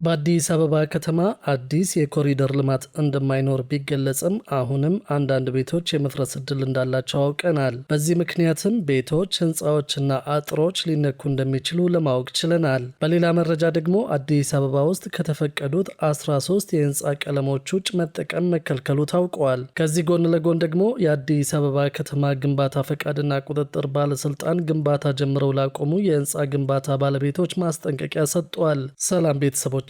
በአዲስ አበባ ከተማ አዲስ የኮሪደር ልማት እንደማይኖር ቢገለጽም አሁንም አንዳንድ ቤቶች የመፍረስ ዕድል እንዳላቸው አውቀናል። በዚህ ምክንያትም ቤቶች፣ ህንፃዎችና አጥሮች ሊነኩ እንደሚችሉ ለማወቅ ችለናል። በሌላ መረጃ ደግሞ አዲስ አበባ ውስጥ ከተፈቀዱት 13 የህንፃ ቀለሞች ውጭ መጠቀም መከልከሉ ታውቋል። ከዚህ ጎን ለጎን ደግሞ የአዲስ አበባ ከተማ ግንባታ ፈቃድና ቁጥጥር ባለስልጣን ግንባታ ጀምረው ላቆሙ የህንፃ ግንባታ ባለቤቶች ማስጠንቀቂያ ሰጥቷል። ሰላም ቤተሰቦች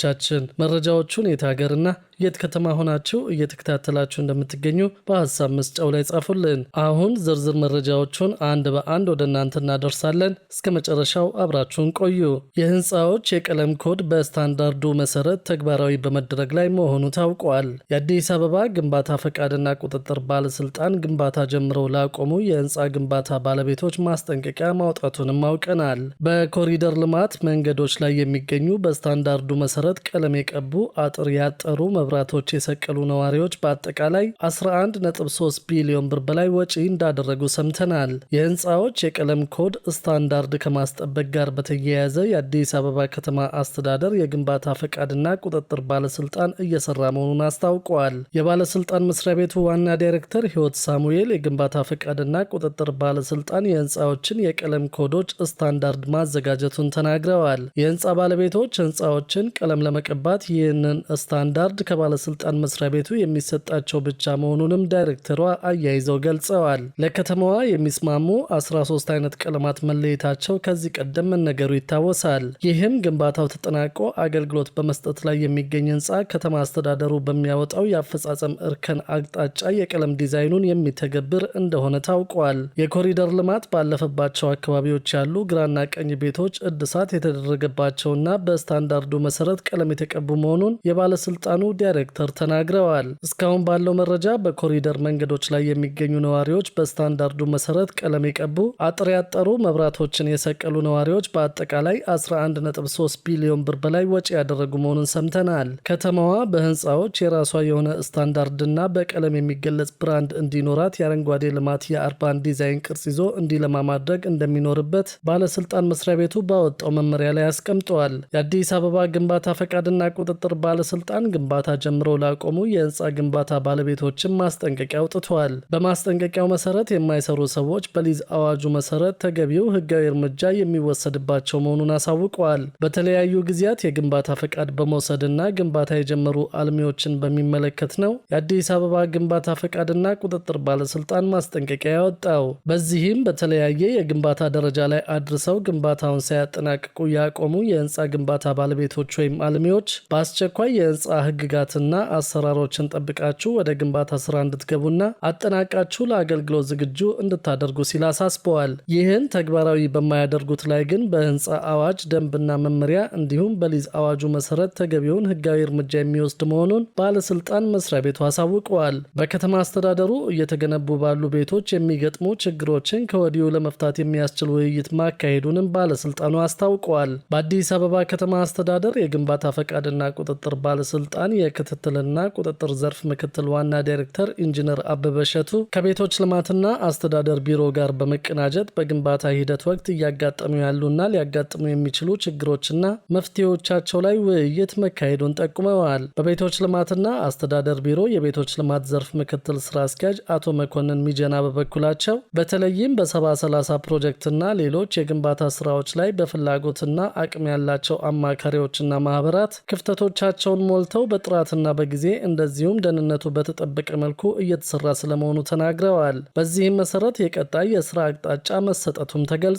መረጃዎቹን የት ሀገርና የት ከተማ ሆናችሁ እየተከታተላችሁ እንደምትገኙ በሐሳብ መስጫው ላይ ጻፉልን። አሁን ዝርዝር መረጃዎቹን አንድ በአንድ ወደ እናንተ እናደርሳለን። እስከ መጨረሻው አብራችሁን ቆዩ። የህንፃዎች የቀለም ኮድ በስታንዳርዱ መሰረት ተግባራዊ በመደረግ ላይ መሆኑ ታውቋል። የአዲስ አበባ ግንባታ ፈቃድና ቁጥጥር ባለስልጣን ግንባታ ጀምረው ላቆሙ የህንፃ ግንባታ ባለቤቶች ማስጠንቀቂያ ማውጣቱንም አውቀናል። በኮሪደር ልማት መንገዶች ላይ የሚገኙ በስታንዳርዱ መሰረት ቀለም የቀቡ አጥር ያጠሩ መብራቶች የሰቀሉ ነዋሪዎች በአጠቃላይ 11.3 ቢሊዮን ብር በላይ ወጪ እንዳደረጉ ሰምተናል። የህንፃዎች የቀለም ኮድ ስታንዳርድ ከማስጠበቅ ጋር በተያያዘ የአዲስ አበባ ከተማ አስተዳደር የግንባታ ፈቃድና ቁጥጥር ባለስልጣን እየሰራ መሆኑን አስታውቋል። የባለስልጣን መስሪያ ቤቱ ዋና ዳይሬክተር ህይወት ሳሙኤል የግንባታ ፈቃድና ቁጥጥር ባለስልጣን የህንፃዎችን የቀለም ኮዶች ስታንዳርድ ማዘጋጀቱን ተናግረዋል። የህንፃ ባለቤቶች ህንፃዎችን ቀለም ለመቀባት ይህንን ስታንዳርድ ከባለስልጣን መስሪያ ቤቱ የሚሰጣቸው ብቻ መሆኑንም ዳይሬክተሯ አያይዘው ገልጸዋል። ለከተማዋ የሚስማሙ 13 አይነት ቀለማት መለየታቸው ከዚህ ቀደም መነገሩ ይታወሳል። ይህም ግንባታው ተጠናቆ አገልግሎት በመስጠት ላይ የሚገኝ ህንፃ ከተማ አስተዳደሩ በሚያወጣው የአፈጻጸም እርከን አቅጣጫ የቀለም ዲዛይኑን የሚተገብር እንደሆነ ታውቋል። የኮሪደር ልማት ባለፈባቸው አካባቢዎች ያሉ ግራና ቀኝ ቤቶች እድሳት የተደረገባቸውና በስታንዳርዱ መሰረት ቀለም የተቀቡ መሆኑን የባለስልጣኑ ዳይሬክተር ተናግረዋል። እስካሁን ባለው መረጃ በኮሪደር መንገዶች ላይ የሚገኙ ነዋሪዎች በስታንዳርዱ መሰረት ቀለም የቀቡ አጥር ያጠሩ መብራቶችን የሰቀሉ ነዋሪዎች በአጠቃላይ 11.3 ቢሊዮን ብር በላይ ወጪ ያደረጉ መሆኑን ሰምተናል። ከተማዋ በህንፃዎች የራሷ የሆነ ስታንዳርድና በቀለም የሚገለጽ ብራንድ እንዲኖራት የአረንጓዴ ልማት የአርባን ዲዛይን ቅርጽ ይዞ እንዲለማ ማድረግ እንደሚኖርበት ባለስልጣን መስሪያ ቤቱ ባወጣው መመሪያ ላይ አስቀምጠዋል። የአዲስ አበባ ግንባታ ፈቃድና ቁጥጥር ባለስልጣን ግንባታ ጀምረው ላቆሙ የህንፃ ግንባታ ባለቤቶችን ማስጠንቀቂያ አውጥቷል። በማስጠንቀቂያው መሰረት የማይሰሩ ሰዎች በሊዝ አዋጁ መሰረት ተገቢው ህጋዊ እርምጃ የሚወሰድባቸው መሆኑን አሳውቀዋል። በተለያዩ ጊዜያት የግንባታ ፈቃድ በመውሰድና ግንባታ የጀመሩ አልሚዎችን በሚመለከት ነው የአዲስ አበባ ግንባታ ፈቃድና ቁጥጥር ባለስልጣን ማስጠንቀቂያ ያወጣው። በዚህም በተለያየ የግንባታ ደረጃ ላይ አድርሰው ግንባታውን ሳያጠናቅቁ ያቆሙ የህንፃ ግንባታ ባለቤቶች ወይም አልሚዎች በአስቸኳይ የህንፃ ህግጋትና አሰራሮችን ጠብቃችሁ ወደ ግንባታ ስራ እንድትገቡና አጠናቃችሁ ለአገልግሎት ዝግጁ እንድታደርጉ ሲል አሳስበዋል። ይህን ተግባራዊ በማያደርጉት ላይ ግን በህንፃ አዋጅ ደንብና መመሪያ እንዲሁም በሊዝ አዋጁ መሰረት ተገቢውን ህጋዊ እርምጃ የሚወስድ መሆኑን ባለስልጣን መስሪያ ቤቱ አሳውቀዋል። በከተማ አስተዳደሩ እየተገነቡ ባሉ ቤቶች የሚገጥሙ ችግሮችን ከወዲሁ ለመፍታት የሚያስችል ውይይት ማካሄዱንም ባለስልጣኑ አስታውቀዋል። በአዲስ አበባ ከተማ አስተዳደር የግንባታ ፈቃድና ቁጥጥር ባለስልጣን የክትትልና ቁጥጥር ዘርፍ ምክትል ዋና ዳይሬክተር ኢንጂነር አበበ እሸቱ ከቤቶች ልማትና አስተዳደር ቢሮ ጋር በመቀናጀት በግንባታ ሂደት ወቅት እያጋጠሙ ያሉና ሊያጋጥሙ የሚችሉ ችግሮችና መፍትሄዎቻቸው ላይ ውይይት መካሄዱን ጠቁመዋል። በቤቶች ልማትና አስተዳደር ቢሮ የቤቶች ልማት ዘርፍ ምክትል ስራ አስኪያጅ አቶ መኮንን ሚጀና በበኩላቸው በተለይም በ70/30 ፕሮጀክትና ሌሎች የግንባታ ስራዎች ላይ በፍላጎትና አቅም ያላቸው አማካሪዎችና ማህበራት ክፍተቶቻቸውን ሞልተው በጥራትና በጊዜ እንደዚሁም ደህንነቱ በተጠበቀ መልኩ እየተሰራ ስለመሆኑ ተናግረዋል። በዚህም መሰረት የቀጣይ የስራ አቅጣጫ መሰጠቱም ተገልጿል።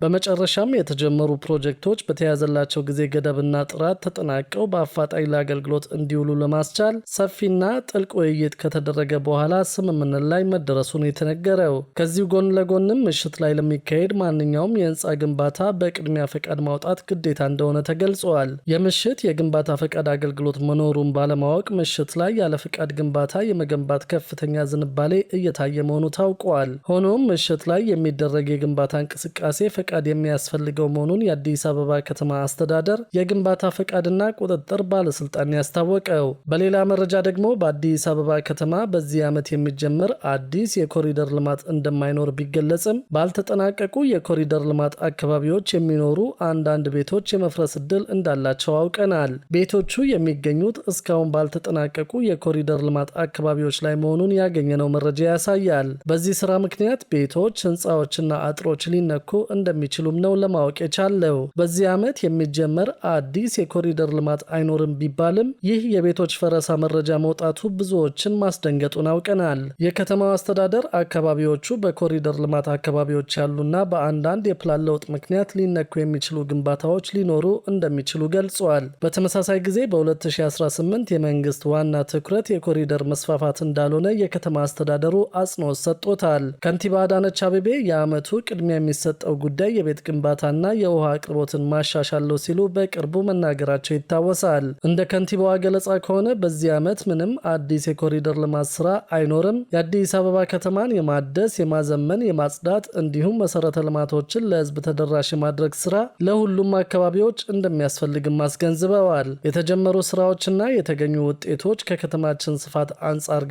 በመጨረሻም የተጀመሩ ፕሮጀክቶች በተያዘላቸው ጊዜ ገደብና ጥራት ተጠናቀው በአፋጣኝ ለአገልግሎት እንዲውሉ ለማስቻል ሰፊና ጥልቅ ውይይት ከተደረገ በኋላ ስምምነት ላይ መደረሱን የተነገረው። ከዚሁ ጎን ለጎንም ምሽት ላይ ለሚካሄድ ማንኛውም የህንፃ ግንባታ በቅድሚያ ፈቃድ ማውጣት ግዴታ እንደሆነ ተገልጿል። የምሽት የግንባታ ፈቃድ አገልግሎት መኖሩን ባለማወቅ ምሽት ላይ ያለ ፍቃድ ግንባታ የመገንባት ከፍተኛ ዝንባሌ እየታየ መሆኑ ታውቋል። ሆኖም ምሽት ላይ የሚደረግ የግንባታ እንቅስቃሴ ፈቃድ የሚያስፈልገው መሆኑን የአዲስ አበባ ከተማ አስተዳደር የግንባታ ፈቃድና ቁጥጥር ባለስልጣን ያስታወቀው። በሌላ መረጃ ደግሞ በአዲስ አበባ ከተማ በዚህ ዓመት የሚጀምር አዲስ የኮሪደር ልማት እንደማይኖር ቢገለጽም ባልተጠናቀቁ የኮሪደር ልማት አካባቢዎች የሚኖሩ አንዳንድ ቤቶች የመፍረስ ዕድል እንዳላቸው አውቀናል። ቤቶቹ የሚገኙት እስካሁን ባልተጠናቀቁ የኮሪደር ልማት አካባቢዎች ላይ መሆኑን ያገኘነው መረጃ ያሳያል። በዚህ ስራ ምክንያት ቤቶች፣ ህንፃዎችና አጥሮች ሊነኩ እንደሚችሉም ነው ለማወቅ የቻለው። በዚህ ዓመት የሚጀመር አዲስ የኮሪደር ልማት አይኖርም ቢባልም ይህ የቤቶች ፈረሳ መረጃ መውጣቱ ብዙዎችን ማስደንገጡን አውቀናል። የከተማው አስተዳደር አካባቢዎቹ በኮሪደር ልማት አካባቢዎች ያሉና በአንዳንድ የፕላን ለውጥ ምክንያት ሊነኩ የሚችሉ ግንባታዎች ሊኖሩ እንደሚችሉ ገልጿል። በተመሳሳይ ጊዜ በ2018 የመንግስት ዋና ትኩረት የኮሪደር መስፋፋት እንዳልሆነ የከተማ አስተዳደሩ አጽንኦት ሰጥቶታል። ከንቲባ አዳነች አቤቤ የዓመቱ ቅድሚያ የሚሰጠው ጉዳይ የቤት ግንባታና የውሃ አቅርቦትን ማሻሻል ነው ሲሉ በቅርቡ መናገራቸው ይታወሳል። እንደ ከንቲባዋ ገለጻ ከሆነ በዚህ ዓመት ምንም አዲስ የኮሪደር ልማት ስራ አይኖርም። የአዲስ አበባ ከተማን የማደስ፣ የማዘመን፣ የማጽዳት እንዲሁም መሰረተ ልማቶችን ለህዝብ ተደራሽ የማድረግ ስራ ለሁሉም አካባቢዎች እንደሚያስፈልግም አስገንዝበዋል። የተጀመሩ ስራዎችና የተገኙ ውጤቶች ከከተማችን ስፋት አንጻር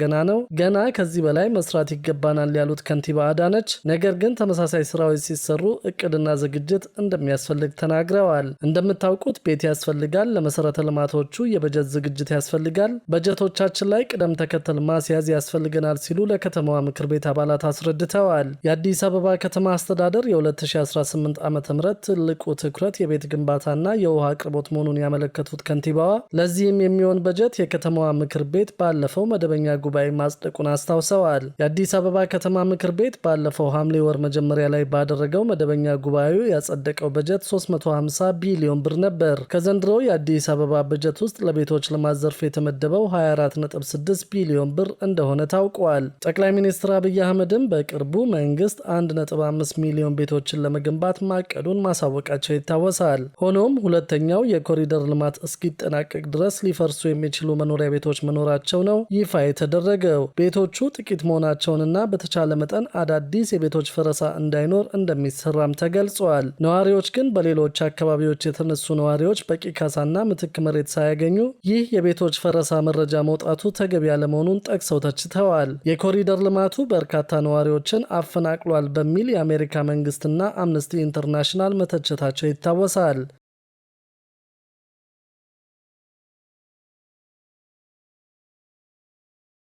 ገና ከዚህ በላይ መስራት ይገባናል ያሉት ከንቲባ አዳነች፣ ነገር ግን ተመሳሳይ ስራዎች ሲሰሩ እቅድና ዝግጅት እንደሚያስፈልግ ተናግረዋል። እንደምታውቁት ቤት ያስፈልጋል፣ ለመሰረተ ልማቶቹ የበጀት ዝግጅት ያስፈልጋል፣ በጀቶቻችን ላይ ቅደም ተከተል ማስያዝ ያስፈልገናል ሲሉ ለከተማዋ ምክር ቤት አባላት አስረድተዋል። የአዲስ አበባ ከተማ አስተዳደር የ2018 ዓ.ም ትልቁ ትኩረት የቤት ግንባታና የውሃ አቅርቦት መሆኑን ያመለከቱት ከንቲባዋ ለዚህም የሚሆን በጀት የከተማዋ ምክር ቤት ባለፈው መደበኛ ጉባኤ ማጽደቁን አስታውሰዋል። የአዲስ አበባ ከተማ ምክር ቤት ባለፈው ሐምሌ ወር መጀመሪያ ላይ ባደረገው መደበኛ ጉባኤው ያጸደቀው በጀት 350 ቢሊዮን ብር ነበር። ከዘንድሮ የአዲስ አበባ በጀት ውስጥ ለቤቶች ልማት ዘርፍ የተመደበው 24.6 ቢሊዮን ብር እንደሆነ ታውቋል። ጠቅላይ ሚኒስትር አብይ አህመድም በቅርቡ መንግስት 1.5 ሚሊዮን ቤቶችን ለመገንባት ማቀዱን ማሳወቃቸው ይታወሳል። ሆኖም ሁለተኛው የኮሪደር ልማት እስኪጠናቀቅ ድረስ ሊፈርሱ የሚችሉ መኖሪያ ቤቶች መኖራቸው ነው ይፋ የተደረገው። ቤቶቹ ጥቂት መሆናቸውንና በተቻለ መጠን አዳዲስ የቤቶች ፈረሳ እንዳይኖር እንደሚሰራም ተገልጿል። ነዋሪዎች ግን በሌሎች አካባቢዎች የተነሱ ነዋሪዎች በቂ ካሳና ምትክ መሬት ሳያገኙ ይህ የቤቶች ፈረሳ መረጃ መውጣቱ ተገቢ ያለመሆኑን ጠቅሰው ተችተዋል። የኮሪደር ልማቱ በርካታ ነዋሪዎችን አፈናቅሏል በሚል የአሜሪካ መንግስትና አምነስቲ ኢንተርናሽናል መተቸታቸው ይታወሳል።